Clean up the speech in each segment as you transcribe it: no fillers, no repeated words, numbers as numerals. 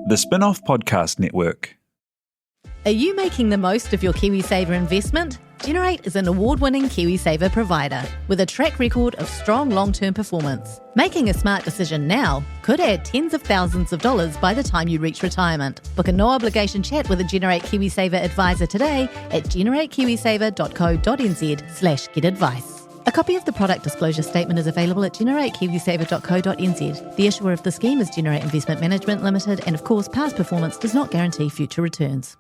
The Spin-off Podcast Network. Are you making the most of your KiwiSaver investment? Generate is an award-winning KiwiSaver provider with a track record of strong long-term performance. Making a smart decision now could add tens of thousands of dollars by the time you reach retirement. Book a no-obligation chat with a Generate KiwiSaver advisor today at generatekiwisaver.co.nz/get-advice. A copy of the product disclosure statement is available at generatekiwisaver.co.nz. The issuer of the scheme is Generate Investment Management Limited, and of course, past performance does not guarantee future returns.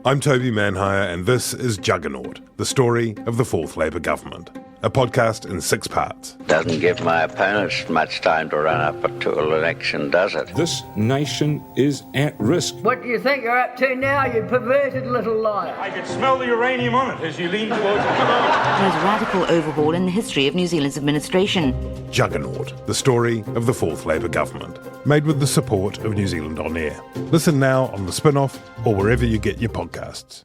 I'm Toby Manhire, and this is Juggernaut, the story of the Fourth Labour government. A podcast in 6 parts. Doesn't give my opponents much time to run up to an election, does it? This nation is at risk. What do you think you're up to now, you perverted little liar? I could smell the uranium on it as you lean towards it. There's a radical overhaul in the history of New Zealand's administration. Juggernaut, the story of the Fourth Labour government. Made with the support of New Zealand On Air. Listen now on The Spin-off or wherever you get your podcasts.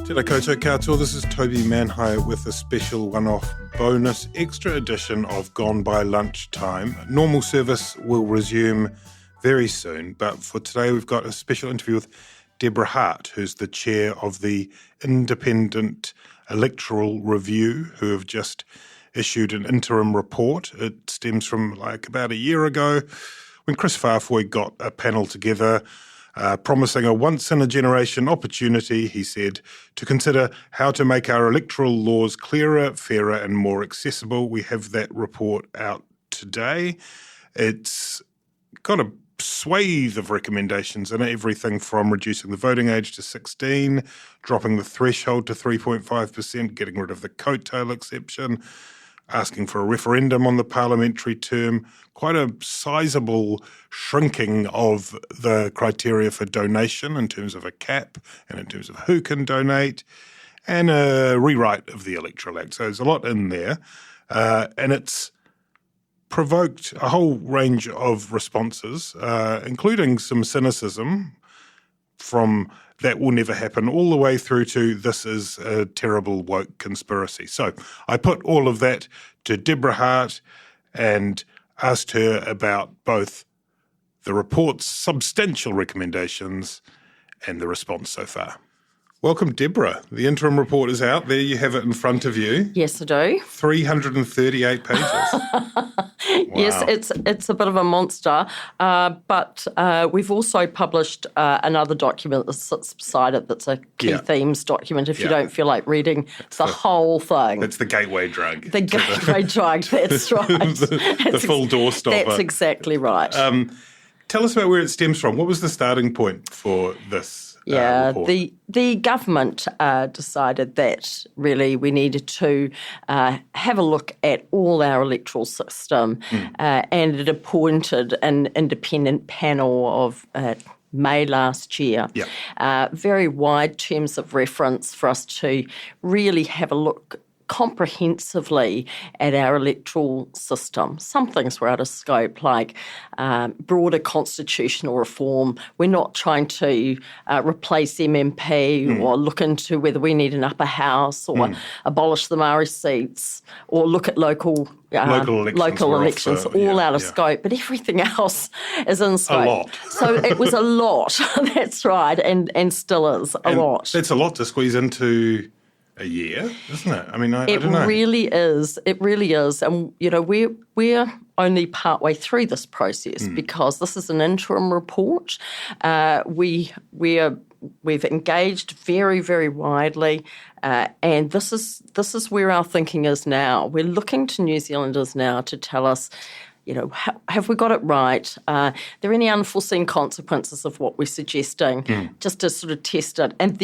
Tēnā koutou katoa, this is Toby Manhire with a special one-off bonus extra edition of Gone by Lunchtime. Normal service will resume very soon, but for today we've got a special interview with Deborah Hart, who's the chair of the independent Electoral Review, who have just issued an interim report. It stems from about a year ago when Chris Farfoy got a panel together promising a once-in-a-generation opportunity, he said, to consider how to make our electoral laws clearer, fairer and more accessible. We have that report out today. It's got a swathe of recommendations in it, everything from reducing the voting age to 16, dropping the threshold to 3.5%, getting rid of the coattail exception, asking for a referendum on the parliamentary term, quite a sizable shrinking of the criteria for donation in terms of a cap and in terms of who can donate, and a rewrite of the Electoral Act. So there's a lot in there, and it's provoked a whole range of responses, including some cynicism from that will never happen, all the way through to this is a terrible woke conspiracy. So I put all of that to Deborah Hart and asked her about both the report's substantial recommendations and the response so far. Welcome, Deborah. The interim report is out. There you have it in front of you. Yes, I do. 338 pages. Wow. Yes, it's a bit of a monster, but we've also published another document that sits beside it that's a key themes document if you don't feel like reading the whole thing. That's the gateway drug. The gateway drug, that's right. the full doorstopper. That's exactly right. Tell us about where it stems from. What was the starting point for this? Report? The government decided that really we needed to have a look at all our electoral system, and it appointed an independent panel of May last year. Very wide terms of reference for us to really have a look comprehensively at our electoral system. Some things were out of scope, like broader constitutional reform. We're not trying to replace MMP or look into whether we need an upper house or abolish the Maori seats or look at local elections, all out of scope, but everything else is in scope. A lot. So it was a lot, that's right, and still is a lot. That's a lot to squeeze into a year, isn't it? I mean, I don't know. It really is. It really is. And, we're only partway through this process because this is an interim report. We've engaged very, very widely, and this is where our thinking is now. We're looking to New Zealanders now to tell us, have we got it right? Are there any unforeseen consequences of what we're suggesting? Just to sort of test it. And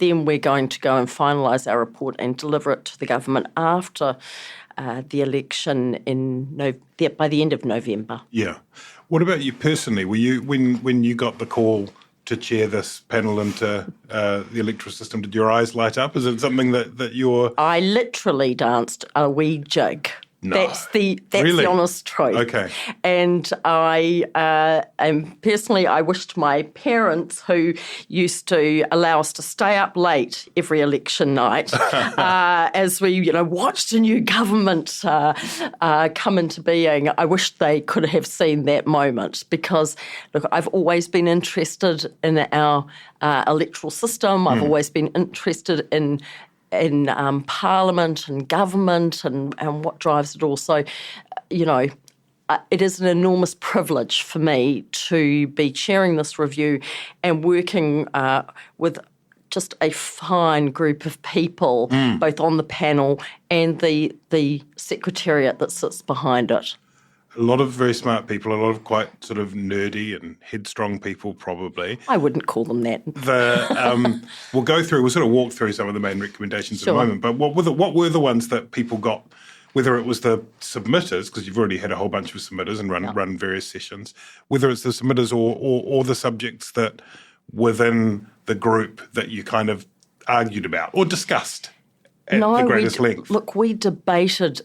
then we're going to go and finalise our report and deliver it to the government after the election by the end of November. Yeah. What about you personally? Were you when you got the call to chair this panel into the electoral system, did your eyes light up? Is it something that you're... I literally danced a wee jig. That's the Really? honest truth. Okay. And I wished my parents, who used to allow us to stay up late every election night, as we watched a new government come into being. I wished they could have seen that moment, because look, I've always been interested in our electoral system. I've always been interested in Parliament and government and what drives it all. So, it is an enormous privilege for me to be chairing this review and working with just a fine group of people, both on the panel and the secretariat that sits behind it. A lot of very smart people, a lot of quite sort of nerdy and headstrong people, probably. I wouldn't call them that. We'll sort of walk through some of the main recommendations Sure. in a moment. But what were the ones that people got? Whether it was the submitters, because you've already had a whole bunch of submitters and run various sessions. Whether it's the submitters or the subjects that within the group that you kind of argued about or discussed at the greatest length. Look, we debated,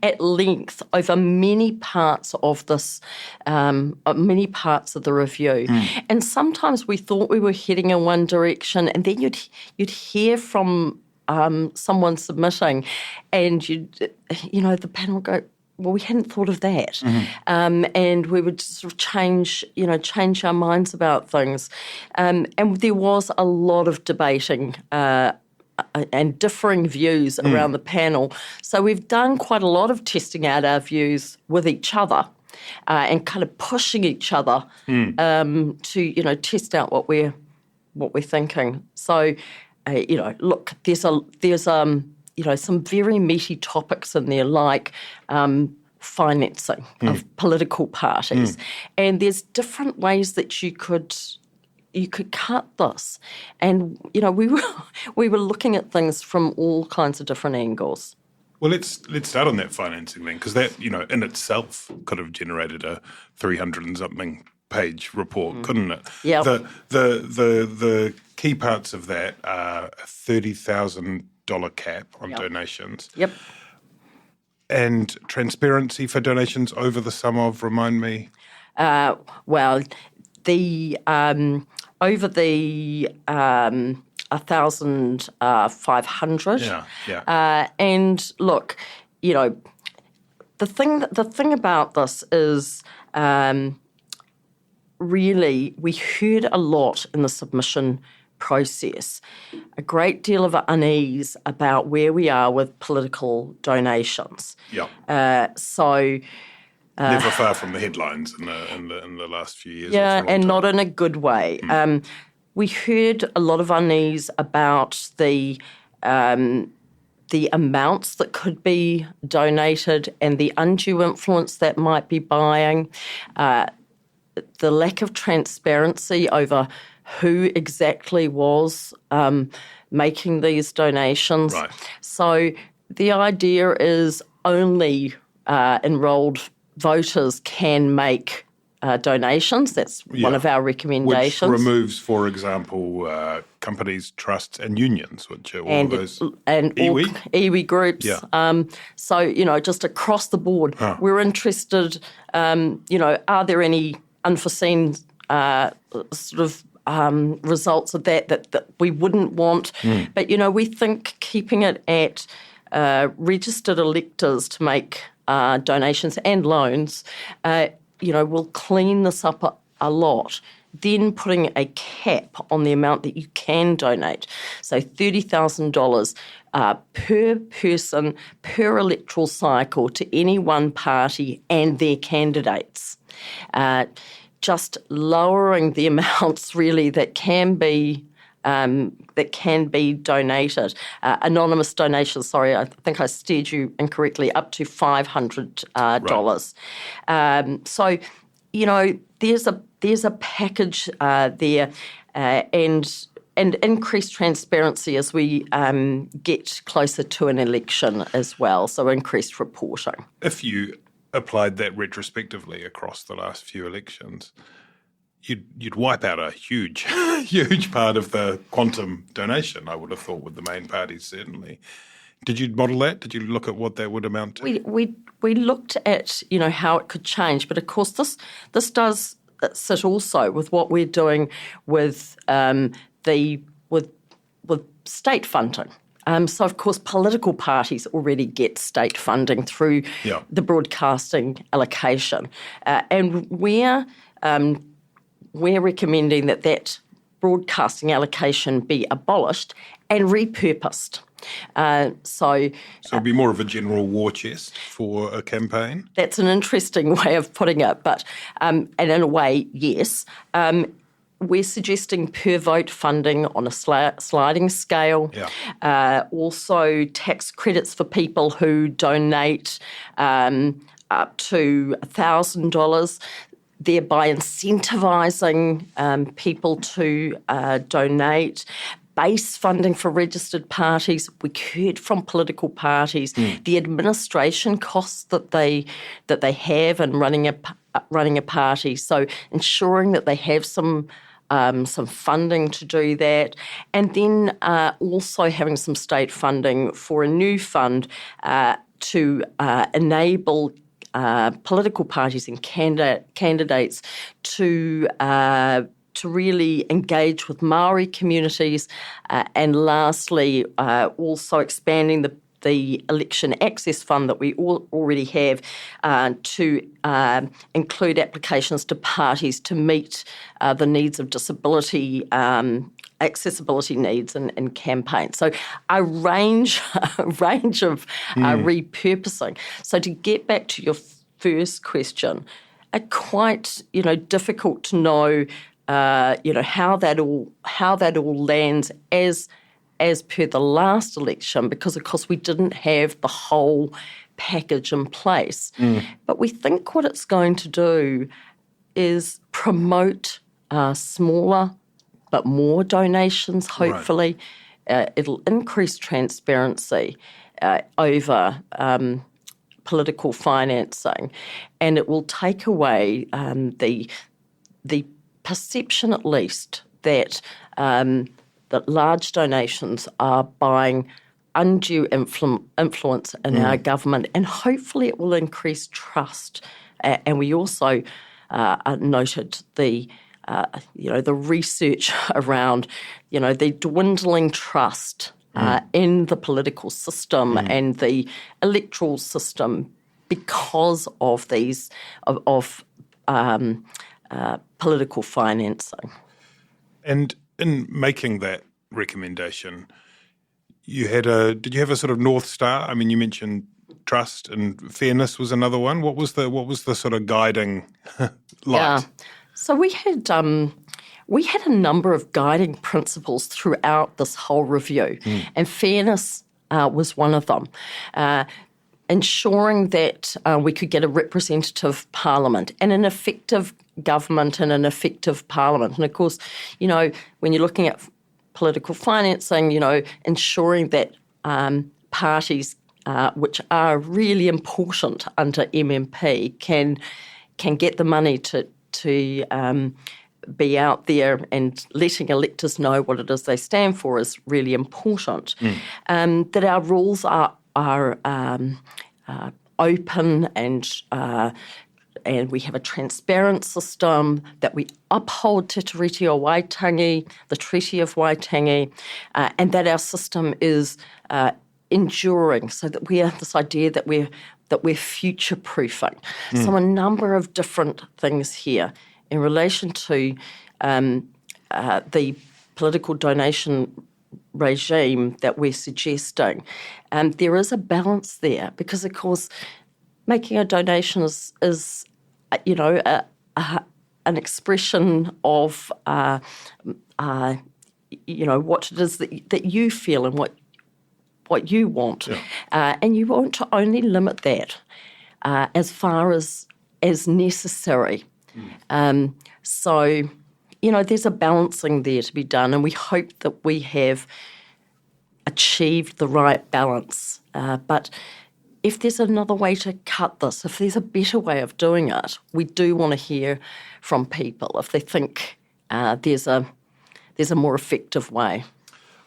at length over many parts of this, many parts of the review. And sometimes we thought we were heading in one direction, and then you'd hear from someone submitting, and the panel would go, well, we hadn't thought of that. And we would sort of change our minds about things. And there was a lot of debating and differing views around the panel. So we've done quite a lot of testing out our views with each other and kind of pushing each other to test out what we're thinking. So look, there's some very meaty topics in there, like financing of political parties, and there's different ways that you could cut this, and we were looking at things from all kinds of different angles. Well, let's start on that financing then, because that in itself could have generated a 300 and something page report, couldn't it? Yeah. The key parts of that are a $30,000 cap on donations. Yep. And transparency for donations over the sum of, remind me. Well, the over the 1,500. Yeah. And look, the thing about this is. Really, we heard a lot in the submission process, a great deal of unease about where we are with political donations. Yeah. Never far from the headlines in the last few years. Yeah, and not in a good way. We heard a lot of unease about the amounts that could be donated and the undue influence that might be buying. The lack of transparency over who exactly was making these donations. Right. So the idea is only enrolled voters can make donations. That's one of our recommendations. Which removes, for example, companies, trusts and unions, which are all those iwi groups. Yeah. So, just across the board, we're interested, are there any unforeseen results of that we wouldn't want. But, we think keeping it at registered electors to make donations and loans, will clean this up a lot. Then putting a cap on the amount that you can donate. So $30,000 per person, per electoral cycle to any one party and their candidates. Just lowering the amounts really that can be donated. Anonymous donations, sorry, I think I steered you incorrectly, up to $500. Right. So, there's a package there and increased transparency as we get closer to an election as well, so increased reporting. If you applied that retrospectively across the last few elections, you'd wipe out a huge part of the quantum donation, I would have thought, with the main parties certainly. Did you model that? Did you look at what that would amount to? We looked at, how it could change, but of course this does sit also with what we're doing with with state funding. So, of course, political parties already get state funding through the broadcasting allocation. And we're recommending that broadcasting allocation be abolished and repurposed. So it'd be more of a general war chest for a campaign? That's an interesting way of putting it, but and in a way, yes. We're suggesting per vote funding on a sliding scale. Also tax credits for people who donate up to $1,000, thereby incentivising people to donate. Base funding for registered parties. We heard from political parties the administration costs that they have in running a party. So ensuring that they have some funding to do that, and then also having some state funding for a new fund to enable political parties and candidates to really engage with Maori communities, and lastly, also expanding the election access fund that we already have to include applications to parties to meet the needs of disability, accessibility needs in campaigns. So a range of repurposing. So to get back to your first question, quite difficult to know how that all lands as per the last election, because of course we didn't have the whole package in place. But we think what it's going to do is promote smaller but more donations, hopefully. Right. It'll increase transparency over political financing, and it will take away the perception, at least, that large donations are buying undue influence in our government, and hopefully it will increase trust. And we also noted the research around the dwindling trust in the political system and the electoral system because of these political financing. And in making that recommendation, did you have a sort of North Star? I mean, you mentioned trust and fairness was another one. What was the sort of guiding light? Yeah. So we had a number of guiding principles throughout this whole review, and fairness was one of them. Ensuring that we could get a representative parliament and an effective government and an effective parliament. And of course, when you're looking at political financing, ensuring that parties, which are really important under MMP, can get the money to be out there, and letting electors know what it is they stand for is really important. That our rules are open and we have a transparent system, that we uphold Te Tiriti o Waitangi, the Treaty of Waitangi, and that our system is enduring, so that we have this idea that we're future-proofing. So a number of different things here in relation to the political donation regime that we're suggesting. There is a balance there, because of course making a donation is an expression of what it is that you feel and what you want, and you want to only limit that as far as necessary. So there's a balancing there to be done, and we hope that we have achieved the right balance. But if there's another way to cut this, if there's a better way of doing it, we do want to hear from people if they think there's a more effective way.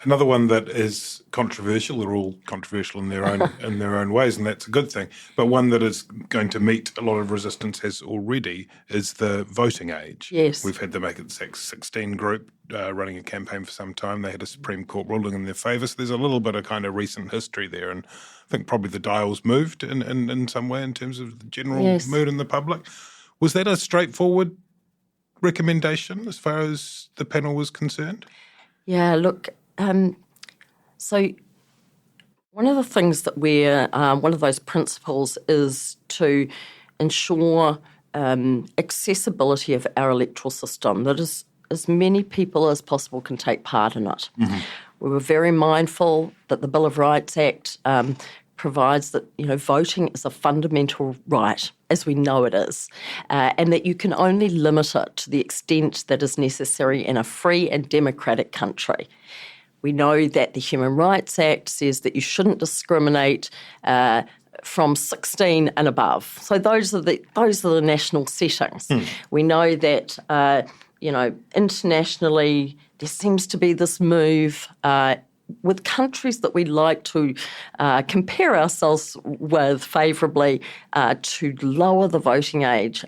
Another one that is controversial, they're all controversial in their own ways, and that's a good thing, but one that is going to meet a lot of resistance has already is the voting age. Yes. We've had the Make It 16 group running a campaign for some time. They had a Supreme Court ruling in their favour, so there's a little bit of kind of recent history there, and I think probably the dial's moved in some way in terms of the general mood in the public. Was that a straightforward recommendation as far as the panel was concerned? Yeah, look, so one of the things that one of those principles is to ensure accessibility of our electoral system, that as many people as possible can take part in it. Mm-hmm. We were very mindful that the Bill of Rights Act provides that voting is a fundamental right, as we know it is, and that you can only limit it to the extent that is necessary in a free and democratic country. We know that the Human Rights Act says that you shouldn't discriminate from 16 and above. So those are the national settings. We know that internationally there seems to be this move with countries that we like to compare ourselves with favourably to lower the voting age.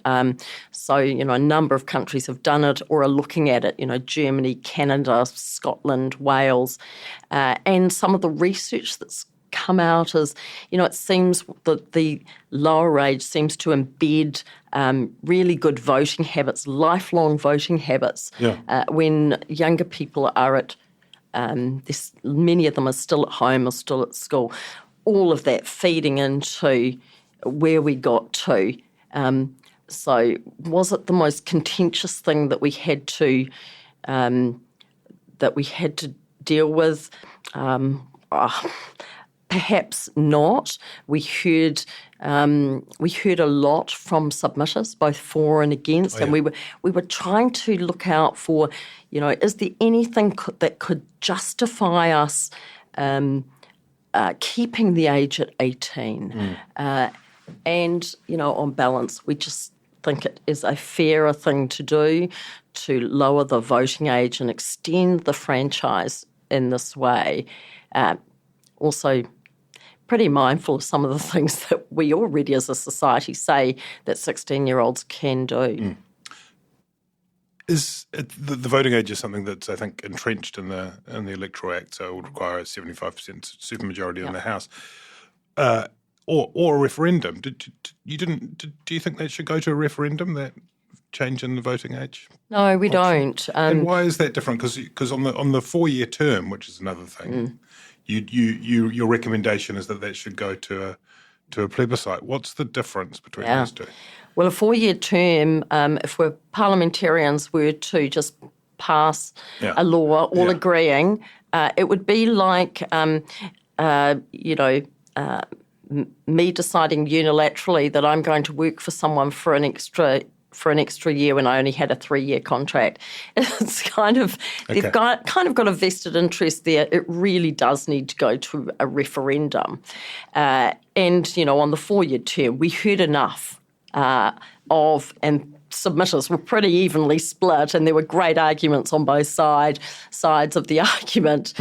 So a number of countries have done it or are looking at it, Germany, Canada, Scotland, Wales, and some of the research that's come out is, it seems that the lower age seems to embed really good voting habits, lifelong voting habits, when younger people are at many of them are still at home or still at school. All of that feeding into where we got to. So was it the most contentious thing that we had to deal with? Perhaps not. We heard a lot from submitters, both for and against, and we were trying to look out for, is there anything that could justify us keeping the age at 18? And on balance, we just think it is a fairer thing to do to lower the voting age and extend the franchise in this way. Also, pretty mindful of some of the things that we already as a society say that 16-year-olds can do. Is the voting age is something that's, I think, entrenched in the Electoral Act, so it would require a 75% supermajority in the House, or a referendum. Do you think that should go to a referendum, that change in the voting age? No, we don't. And why is that different? Because on the 4-year term, which is another thing, your recommendation is that should go to a plebiscite. What's the difference between those two? Well, a 4-year term, if parliamentarians were to just pass a law all agreeing, it would be like, me deciding unilaterally that I'm going to work for someone for an extra year when I only had a 3-year contract. It's they've got a vested interest there. It really does need to go to a referendum. And, on the 4-year term, we heard enough and submitters were pretty evenly split, and there were great arguments on both sides of the argument.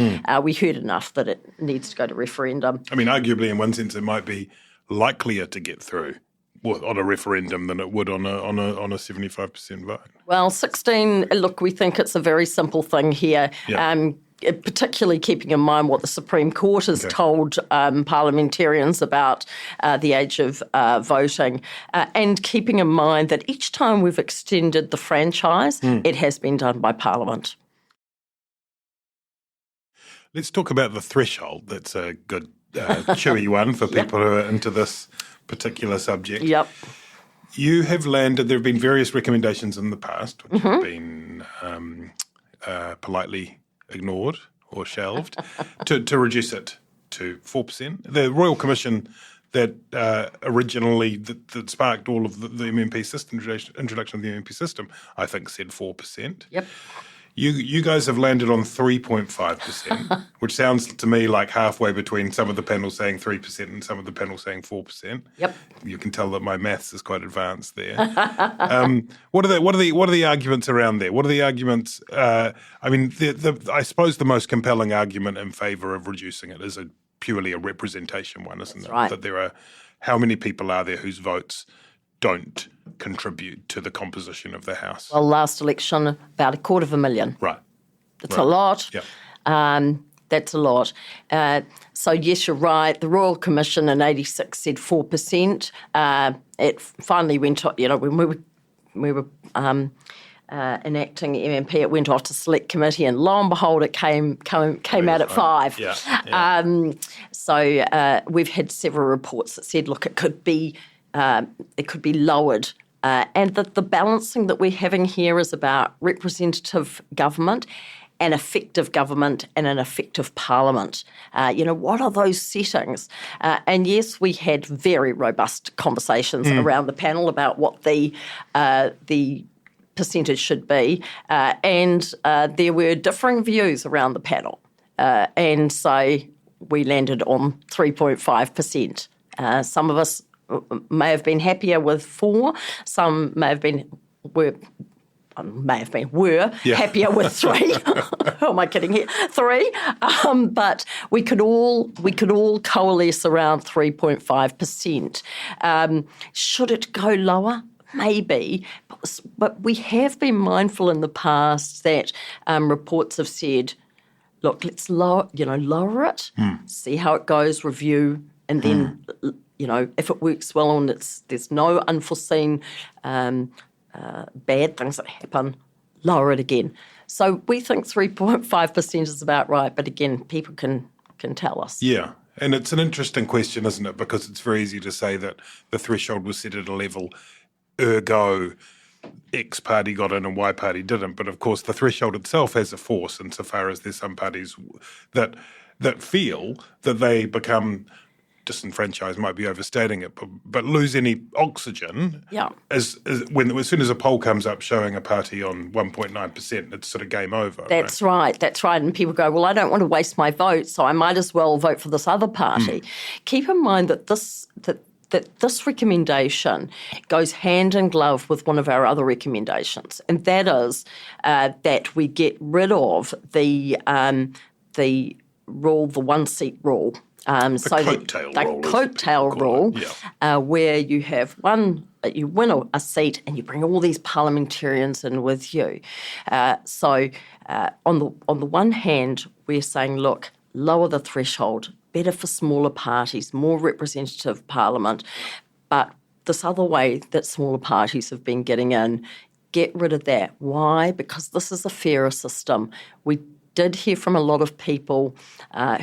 We heard enough that it needs to go to referendum. I mean, arguably, in one sense, it might be likelier to get through on a referendum than it would on a 75% vote. Well, 16, look, we think it's a very simple thing here, particularly keeping in mind what the Supreme Court has told parliamentarians about the age of voting, and keeping in mind that each time we've extended the franchise, it has been done by Parliament. Let's talk about the threshold. That's a good, chewy one for people who are into this particular subject. Yep. You have landed, there have been various recommendations in the past which have been politely ignored or shelved to reduce it to 4%. The Royal Commission that originally that sparked all of the MMP system, introduction of the MMP system, I think said 4%. Yep. You guys have landed on 3.5%, which sounds to me like halfway between some of the panel saying 3% and some of the panel saying 4%. Yep. You can tell that my maths is quite advanced there. What are the arguments around there? What are the arguments? I suppose the most compelling argument in favour of reducing it is purely a representation one, isn't it? Right. That there are how many people are there whose votes don't contribute to the composition of the House? Well, last election, about 250,000. Right. It's a lot. Yeah. That's a lot. So, yes, you're right. The Royal Commission in 86 said 4%. It finally went, when we were enacting MMP, it went off to select committee, and lo and behold, it came out at 5. Yeah. So we've had several reports that said, look, it could be lowered. And that the balancing that we're having here is about representative government and effective government and an effective parliament. What are those settings? And yes, we had very robust conversations around the panel about what the percentage should be. And there were differing views around the panel. And so we landed on 3.5%. Some of us may have been happier with 4. Some were happier with 3. Who am I kidding here? 3. But we could all coalesce around 3.5%. Should it go lower? Maybe, but we have been mindful in the past that reports have said, look, let's lower it, see how it goes, review, and then if it works well and there's no unforeseen bad things that happen, lower it again. So we think 3.5% is about right, but again, people can tell us. Yeah. And it's an interesting question, isn't it? Because it's very easy to say that the threshold was set at a level, ergo X party got in and Y party didn't. But of course, the threshold itself has a force insofar as there's some parties that feel that they become disenfranchised, might be overstating it, but lose any oxygen. Yeah. As soon as a poll comes up showing a party on 1.9%, it's sort of game over. That's right. And people go, well, I don't want to waste my vote, so I might as well vote for this other party. Keep in mind that this recommendation goes hand in glove with one of our other recommendations, and that is that we get rid of the rule, the one-seat rule. Coattail rule, where you have you win a seat and you bring all these parliamentarians in with you. So on the one hand, we're saying, look, lower the threshold, better for smaller parties, more representative parliament. But this other way that smaller parties have been getting in, get rid of that. Why? Because this is a fairer system. We did hear from a lot of people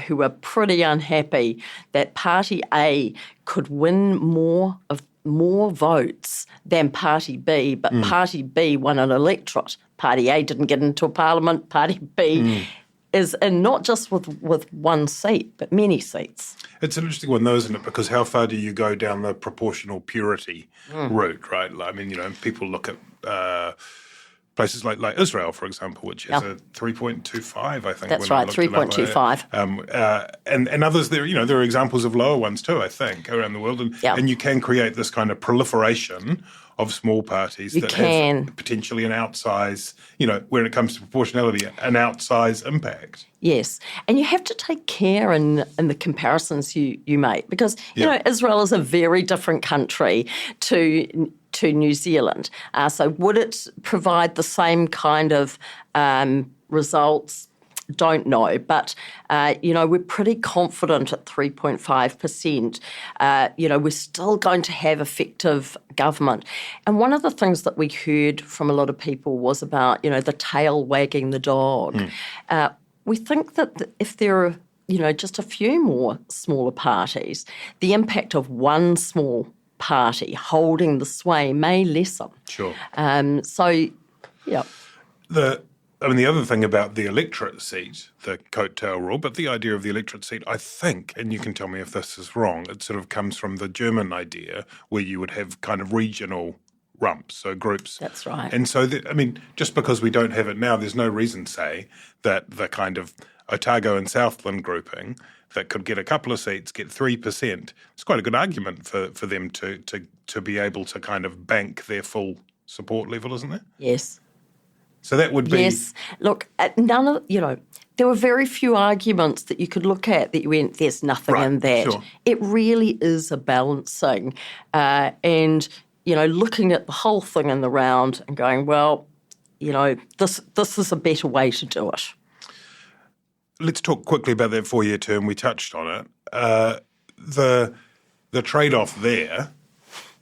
who were pretty unhappy that Party A could win more votes than Party B, but Party B won an electorate. Party A didn't get into a parliament. Party B is in not just with one seat, but many seats. It's an interesting one, though, isn't it? Because how far do you go down the proportional purity route, right? I mean, people look at places like Israel, for example, which has a 3.25, I think. That's right, 3.25. And others, there are examples of lower ones too, I think, around the world. And you can create this kind of proliferation of small parties that have potentially an outsize, when it comes to proportionality, an outsize impact. Yes, and you have to take care in the comparisons you make because, Israel is a very different country to New Zealand. So would it provide the same kind of results? Don't know. But, we're pretty confident at 3.5%. We're still going to have effective government. And one of the things that we heard from a lot of people was about, the tail wagging the dog. We think that if there are, just a few more smaller parties, the impact of one small party holding the sway may lessen. Sure. The other thing about the electorate seat, the coattail rule, but the idea of the electorate seat, I think, and you can tell me if this is wrong, it sort of comes from the German idea where you would have kind of regional rumps, so groups. That's right. And so, just because we don't have it now, there's no reason, say, that the kind of Otago and Southland grouping that could get a couple of seats, get 3%, it's quite a good argument for them to be able to kind of bank their full support level, isn't it? Yes. So that would be... Yes. Look, there were very few arguments that you could look at that you went, there's nothing in that. Sure. It really is a balancing. And, looking at the whole thing in the round and going, well, this is a better way to do it. Let's talk quickly about that 4-year term. We touched on it. The trade-off there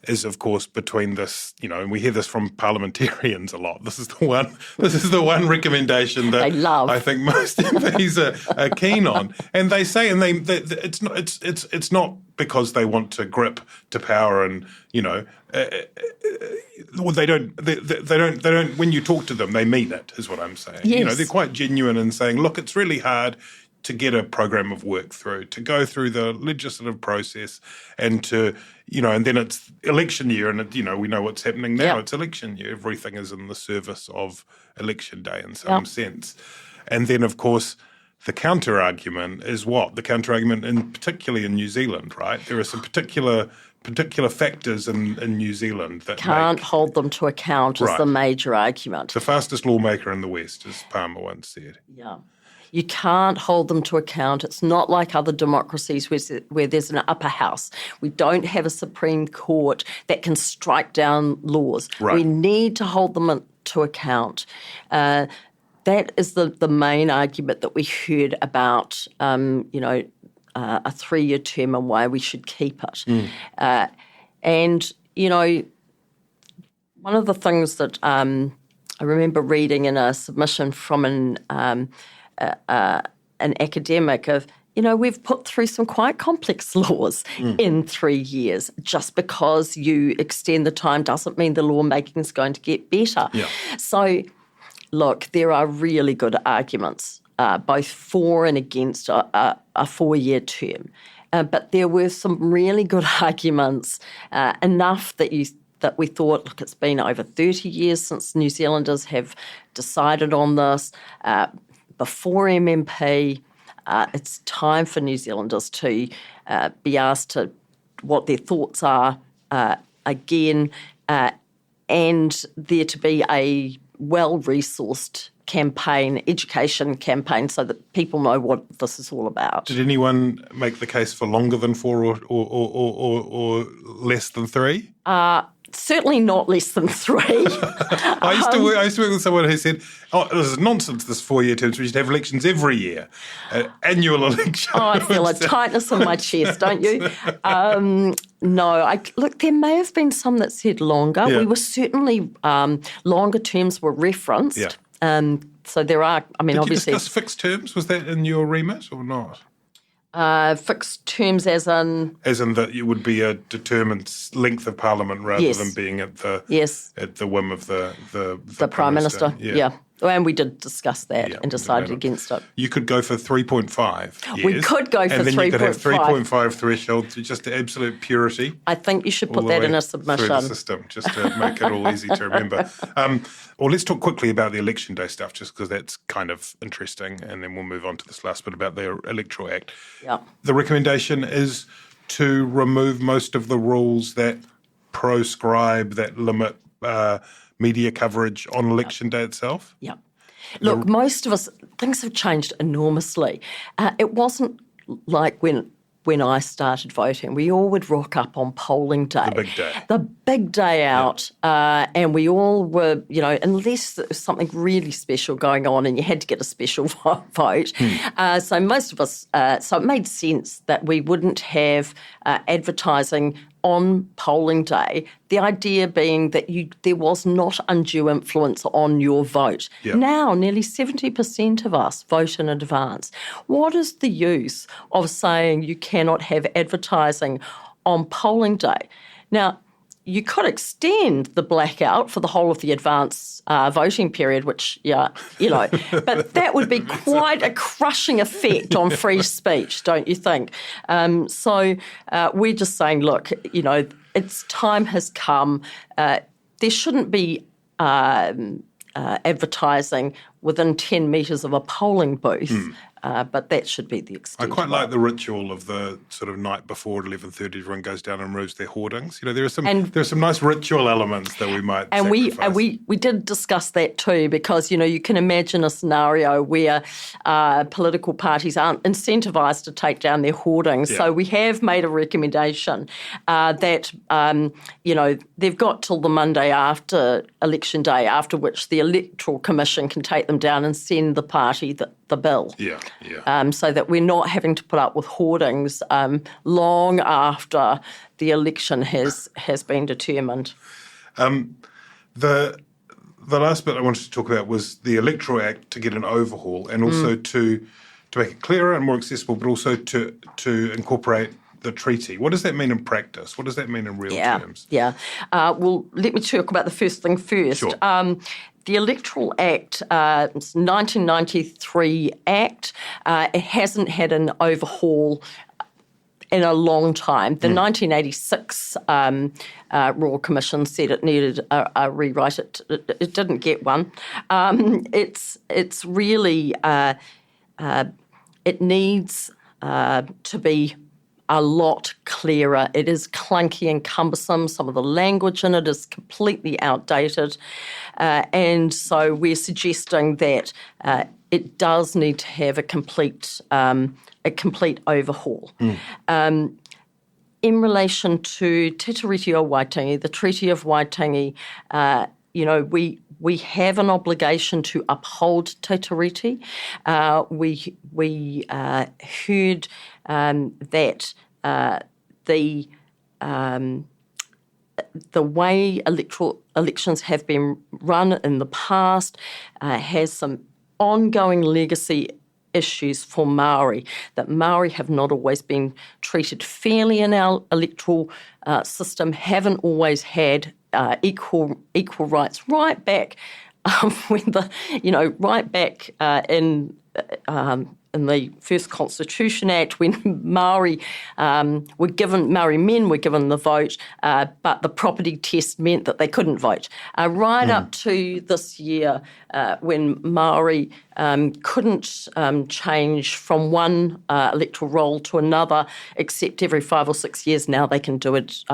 is, of course, between this, and we hear this from parliamentarians a lot. This is the one recommendation that they love. I think most MPs are keen on. And they say, it's not because they want to grip to power, and they don't. When you talk to them, they mean it. Is what I'm saying. Yes. They're quite genuine in saying, look, it's really hard to get a program of work through, to go through the legislative process, and to, and then it's election year, and we know what's happening now. It's election year. Everything is in the service of election day in some sense. And then, of course, the counter-argument is what? The counter-argument, particularly in New Zealand, right? There are some particular factors in New Zealand that can't hold them to account is the major argument. The fastest lawmaker in the West, as Palmer once said. Yeah. You can't hold them to account. It's not like other democracies where there's an upper house. We don't have a Supreme Court that can strike down laws. Right. We need to hold them to account. That is the main argument that we heard about, a 3-year term and why we should keep it. And one of the things that I remember reading in a submission from an academic of, we've put through some quite complex laws in 3 years. Just because you extend the time doesn't mean the lawmaking is going to get better. Yeah. So, look, there are really good arguments, both for and against a 4-year term. But there were some really good arguments, enough that we thought, look, it's been over 30 years since New Zealanders have decided on this. Before MMP, it's time for New Zealanders to be asked what their thoughts are again, and there to be a well-resourced education campaign, so that people know what this is all about. Did anyone make the case for longer than 4 or less than 3? Certainly not less than 3. I used to work with someone who said, this is nonsense, this 4-year term, so we should have elections every year, annual election. I feel a tightness in my chest, don't you? No, look, there may have been some that said longer. Yeah. We were certainly, longer terms were referenced. Yeah. So there are, Did obviously... you discuss fixed terms? Was that in your remit or not? Fixed terms as in... As in that it would be a determined length of Parliament rather than being at the whim of the Prime Minister. Yeah. And we did discuss that and decided against it. You could go for 3.5 years. We could go for 3.5. And then you could have 3.5 threshold to just absolute purity. I think you should put that in a submission. Through the system, just to make it all easy to remember. Well, let's talk quickly about the Election Day stuff, just because that's kind of interesting, and then we'll move on to this last bit about the Electoral Act. Yeah. The recommendation is to remove most of the rules that proscribe, that limit media coverage on Election Day itself? Yeah. Look, most of us, things have changed enormously. It wasn't like when I started voting. We all would rock up on polling day. The big day. The big day out. And we all were, unless there was something really special going on and you had to get a special vote. So most of us, so it made sense that we wouldn't have advertising on polling day, the idea being that there was not undue influence on your vote. Yeah. Now, nearly 70% of us vote in advance. What is the use of saying you cannot have advertising on polling day? Now, you could extend the blackout for the whole of the advance voting period, which, but that would be quite a crushing effect on free speech, don't you think? So we're just saying, look, its time has come. there shouldn't be advertising within 10 metres of a polling booth, but that should be the I extent. quite like the ritual of the sort of night before at 11:30, everyone goes down and removes their hoardings. There are some nice ritual elements that we might sacrifice. We did discuss that too, because you can imagine a scenario where political parties aren't incentivised to take down their hoardings. Yeah. So we have made a recommendation that they've got till the Monday after election day, after which the Electoral Commission can take them down and send the party the bill. So that we're not having to put up with hoardings long after the election has been determined. The last bit I wanted to talk about was the Electoral Act to get an overhaul, and also to make it clearer and more accessible, but also to incorporate the treaty. What does that mean in practice? What does that mean in real terms? Well, let me talk about the first thing first. Sure. The Electoral Act, it's 1993 Act. It hasn't had an overhaul in a long time. The 1986 Royal Commission said it needed a rewrite. It didn't get one. It's really it needs to be a lot clearer. It is clunky and cumbersome. Some of the language in it is completely outdated. And so we're suggesting that it does need to have a complete overhaul. In relation to Te Tiriti o Waitangi, the Treaty of Waitangi, we have an obligation to uphold Te Tiriti. We heard that the way elections have been run in the past has some ongoing legacy issues for Māori, that Māori have not always been treated fairly in our electoral system, haven't always had equal rights right back in the first Constitution Act, when Māori men were given the vote, but the property test meant that they couldn't vote. Right up to this year, when Māori couldn't change from one electoral roll to another, except every 5 or 6 years. Now they can do it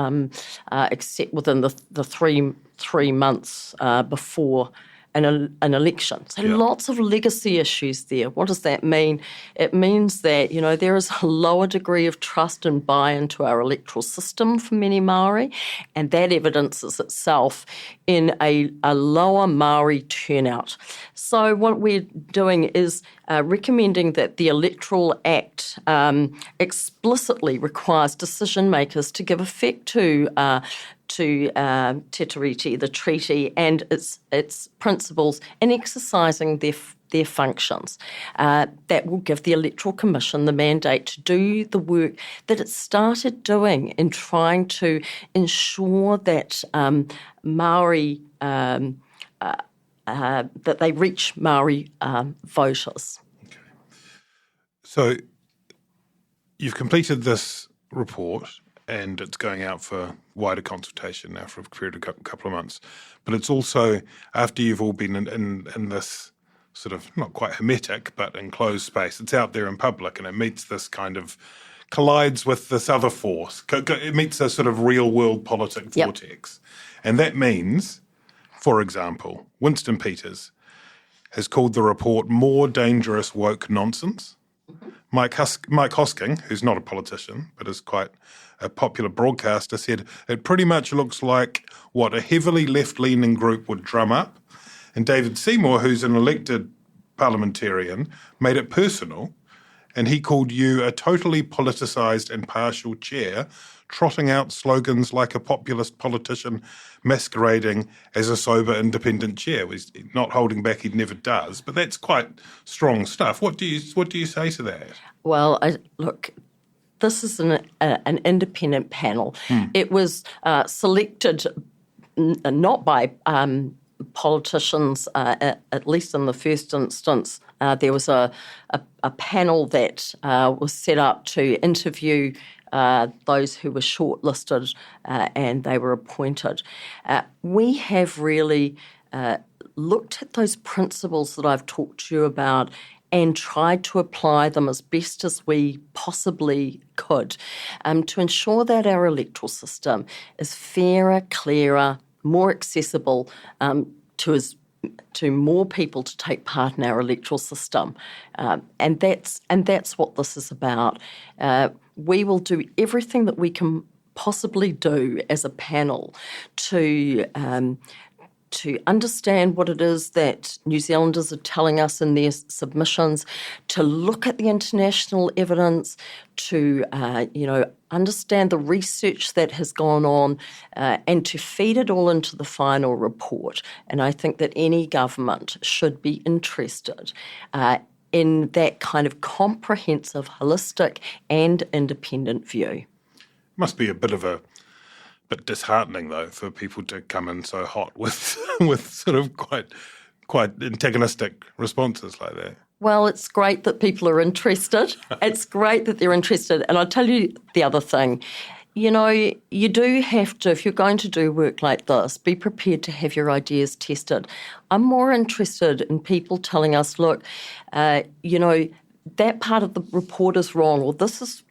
except within the three months before an election. So lots of legacy issues there. What does that mean? It means that, there is a lower degree of trust and buy-in to our electoral system for many Māori, and that evidences itself in a lower Māori turnout. So what we're doing is recommending that the Electoral Act explicitly requires decision makers to give effect to Te Tiriti, the treaty, and its principles in exercising their functions. That will give the Electoral Commission the mandate to do the work that it started doing in trying to ensure that Māori that they reach Māori voters. Okay. So you've completed this report, and it's going out for wider consultation now for a period of a couple of months. But it's also, after you've all been in this sort of, not quite hermetic, but enclosed space, it's out there in public, and it meets this kind of, collides with this other force. It meets a sort of real-world politic vortex. And that means, for example, Winston Peters has called the report more dangerous woke nonsense. Mike Hosking, who's not a politician, but is quite a popular broadcaster, said it pretty much looks like what a heavily left-leaning group would drum up. And David Seymour, who's an elected parliamentarian, made it personal, and he called you a totally politicised and partial chair, trotting out slogans like a populist politician masquerading as a sober independent chair. He's not holding back, he never does, but that's quite strong stuff. What do you say to that? Well, look, this is an independent panel. It was selected not by politicians, at least in the first instance. There was a panel that was set up to interview those who were shortlisted and they were appointed. We have really looked at those principles that I've talked to you about and tried to apply them as best as we possibly could to ensure that our electoral system is fairer, clearer, more accessible to more people to take part in our electoral system. And that's what this is about. We will do everything that we can possibly do as a panel to understand what it is that New Zealanders are telling us in their submissions, to look at the international evidence, to understand the research that has gone on, and to feed it all into the final report. And I think that any government should be interested in that kind of comprehensive, holistic and independent view. Must be a bit disheartening, though, for people to come in so hot with sort of quite antagonistic responses like that. Well, it's great that people are interested. It's great that they're interested. And I'll tell you the other thing. You do have to, if you're going to do work like this, be prepared to have your ideas tested. I'm more interested in people telling us, look, that part of the report is wrong, or this is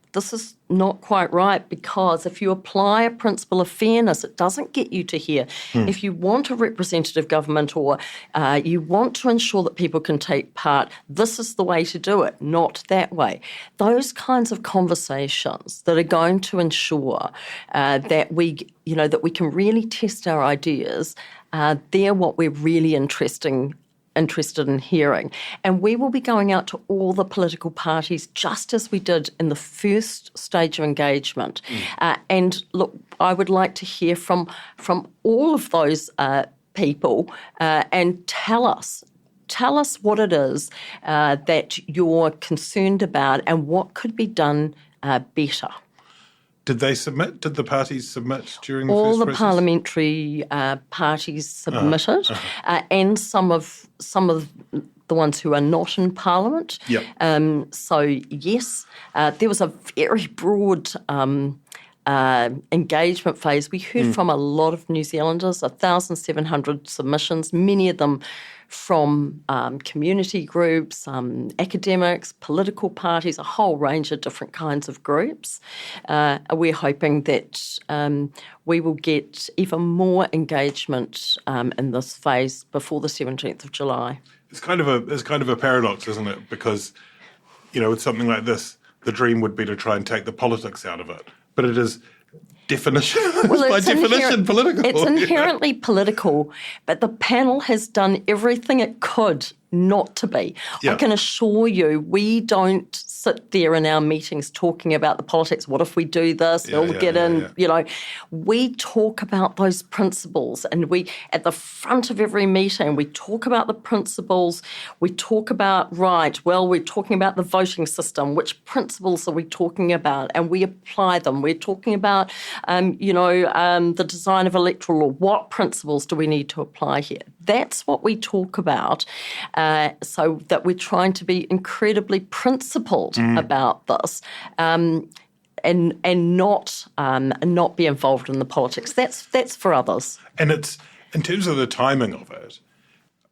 not quite right, because if you apply a principle of fairness, it doesn't get you to here. If you want a representative government, or you want to ensure that people can take part, this is the way to do it, not that way. Those kinds of conversations that are going to ensure that we can really test our ideas, they're what we're really interested in hearing. And we will be going out to all the political parties just as we did in the first stage of engagement. And look, I would like to hear from all of those people and tell us what it is that you're concerned about and what could be done better. Did they submit? Did the parties submit during the all first the process? Parliamentary parties submitted, and some of the ones who are not in Parliament. Yep. So yes, there was a very broad engagement phase. We heard from a lot of New Zealanders, 1,700 submissions, many of them from community groups, academics, political parties, a whole range of different kinds of groups. We're hoping that we will get even more engagement in this phase before the 17th of July. It's kind of a paradox, isn't it? Because, with something like this, the dream would be to try and take the politics out of it. But it is by definition political. It's inherently political, but the panel has done everything it could not to be. Yeah. I can assure you, we don't sit there in our meetings talking about the politics. What if we do this? We talk about those principles, and we, at the front of every meeting, we talk about the principles. We talk about, we're talking about the voting system. Which principles are we talking about? And we apply them. We're talking about, the design of electoral law. What principles do we need to apply here? That's what we talk about, so that we're trying to be incredibly principled about this, and not be involved in the politics. That's for others. And it's, in terms of the timing of it,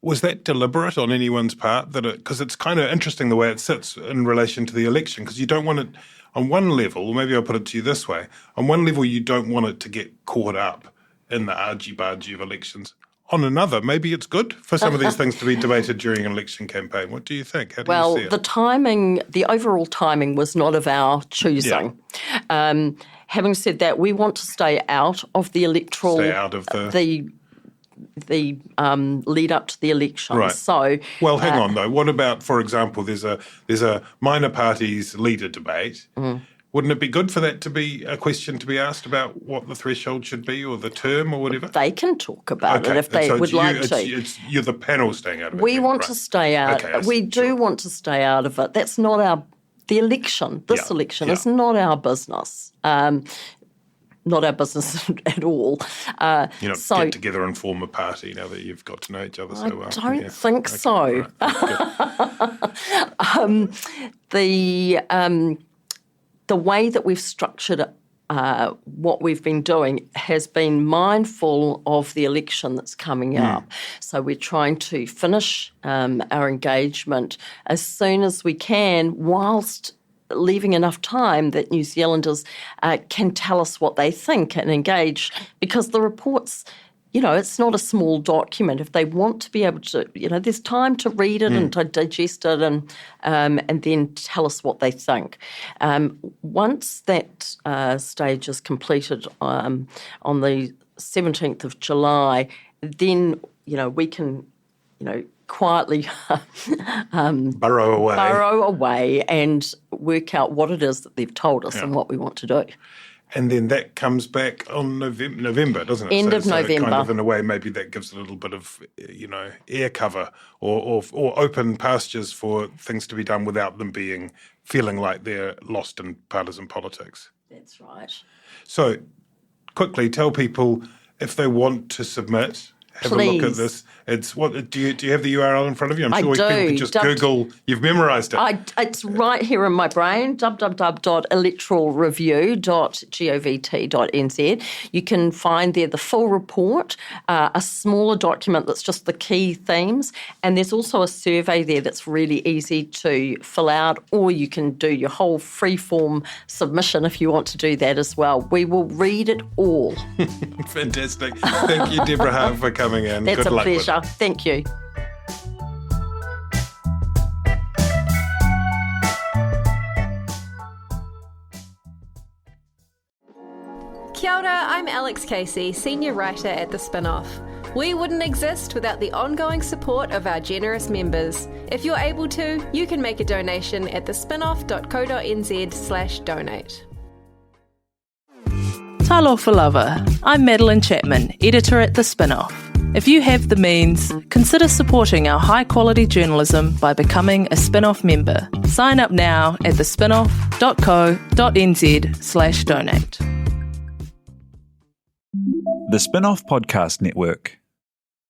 was that deliberate on anyone's part? Because it's kind of interesting the way it sits in relation to the election, because you don't want it, on one level, or maybe I'll put it to you this way, on one level you don't want it to get caught up in the argy-bargy of elections. On another, maybe it's good for some of these things to be debated during an election campaign. What do you think? How do you see it? The overall timing was not of our choosing. Yeah. Having said that, we want to stay out of the electoral... Stay out of the lead up to the election. Right. So, well, hang on though. What about, for example, there's a minor parties leader debate. Wouldn't it be good for that to be a question to be asked about what the threshold should be, or the term, or whatever? They can talk about it if they would like to. You're the panel staying out of it. We want to stay out. Okay, we do want to stay out of it. That's not the election. This election is not our business. not our business at all. Get together and form a party now that you've got to know each other so well. I don't think so. Right. The way that we've structured what we've been doing has been mindful of the election that's coming up. So we're trying to finish our engagement as soon as we can, whilst leaving enough time that New Zealanders can tell us what they think and engage, because the reports, it's not a small document. If they want to be able to, there's time to read it and to digest it and then tell us what they think. Once that stage is completed on the 17th of July, then, we can, quietly burrow away and work out what it is that they've told us and what we want to do. And then that comes back on November, doesn't it? End of November. Kind of in a way, maybe that gives a little bit of, air cover or open pastures for things to be done without them feeling like they're lost in partisan politics. That's right. So, quickly tell people if they want to submit. Have Please. a look at this. It's what do you have the URL in front of you? I'm sure I do. people could just Google. You've memorised it. It's right here in my brain. www.electoralreview.govt.nz. You can find there the full report, a smaller document that's just the key themes, and there's also a survey there that's really easy to fill out. Or you can do your whole free-form submission if you want to do that as well. We will read it all. Fantastic. Thank you, Deborah Hart, for coming in. That's Good luck pleasure. with it. Thank you. Kia ora, I'm Alex Casey, Senior Writer at The Spin-Off. We wouldn't exist without the ongoing support of our generous members. If you're able to, you can make a donation at thespinoff.co.nz/donate. Talofa lava. I'm Madeline Chapman, editor at The Spin-Off. If you have the means, consider supporting our high-quality journalism by becoming a Spin-Off member. Sign up now at thespinoff.co.nz/donate. The Spin-Off Podcast Network.